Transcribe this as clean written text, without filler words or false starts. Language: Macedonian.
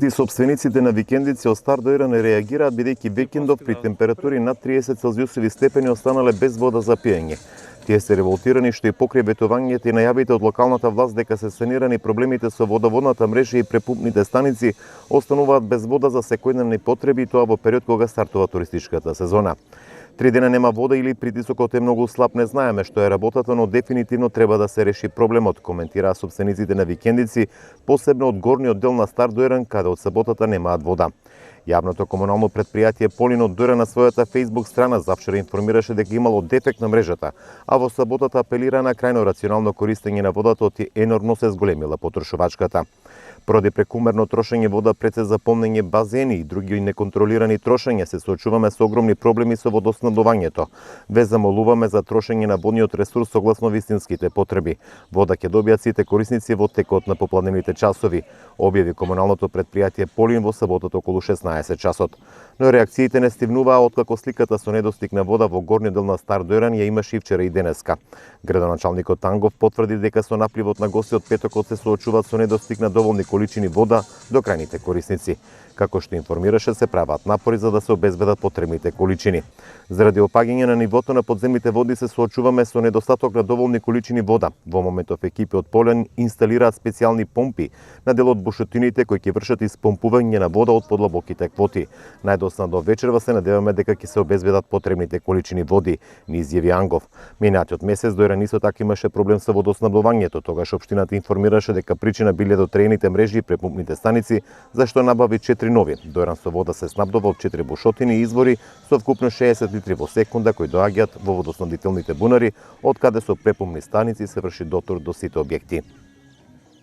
Меѓутоа собствениците на викендици од Стар Дојран реагираат бидејќи викендов при температури над 30 целзиусови степени останале без вода за пиење. Тие се револтирани што и покрај ветувањето и најавите од локалната власт дека се санирани проблемите со водоводната мрежа и препумпните станици, остануваат без вода за секојдневни потреби, тоа во период кога стартува туристичката сезона. 3 дена нема вода или притисокот е многу слаб, не знаеме што е работата, но дефинитивно треба да се реши проблемот, коментираа собствениците на викендици, посебно од горниот дел на Стар Дојран, каде од саботата немаат вода. Јавното комунално предпријатие Полин од Дојран на својата Facebook страна завчера информираше дека имало дефект на мрежата, а во саботата апелира на крајно рационално користење на водата, оти енормно се зголемила потрошувачката. Поради прекумерно трошење вода пред се запомнење базени и други неконтролирани трошења, се соочуваме со огромни проблеми со водоснабдувањето. Ве замолуваме за трошење на водниот ресурс согласно вистинските потреби. Вода ќе добијат сите корисници во текот на попладневните часови, објави комуналното предпријатие Полин во саботата околу 16 часот. Но реакциите не стивнуваа откако сликата со недостиг на вода во горниот дел на Стар Дојран ја имаше и вчера и денеска. Градоначалникот Тангов потврди дека со напливот на гости од петокот се соочуваат со недостиг на доволни количини вода до крајните корисници. Како што информираше, се прават напори за да се обезбедат потребните количини. Заради опаѓање на нивото на подземните води се соочуваме со недостаток на доволни количини вода. Во моментов екипи од Полин инсталираат специјални помпи на дел од бушотините кои ќе вршат испомпување на вода од подлабоките квоти. Најдосна до вечерва се надеваме дека ќе се обезбедат потребните количини води, ни изјави Ангов. Минатиот месец Дојран исто така имаше проблем со водоснабдувањето, тогаш општината информираше дека причина биле дотрените мрежи и препумпните станици, зашто набави 4 нови. Дојран со вода се снабдува од 4 бушотини и извори со вкупно 60 литри во секунда кои доаѓаат во водоснабдителните бунари, од каде со препумпни станици се врши дотор до сите објекти.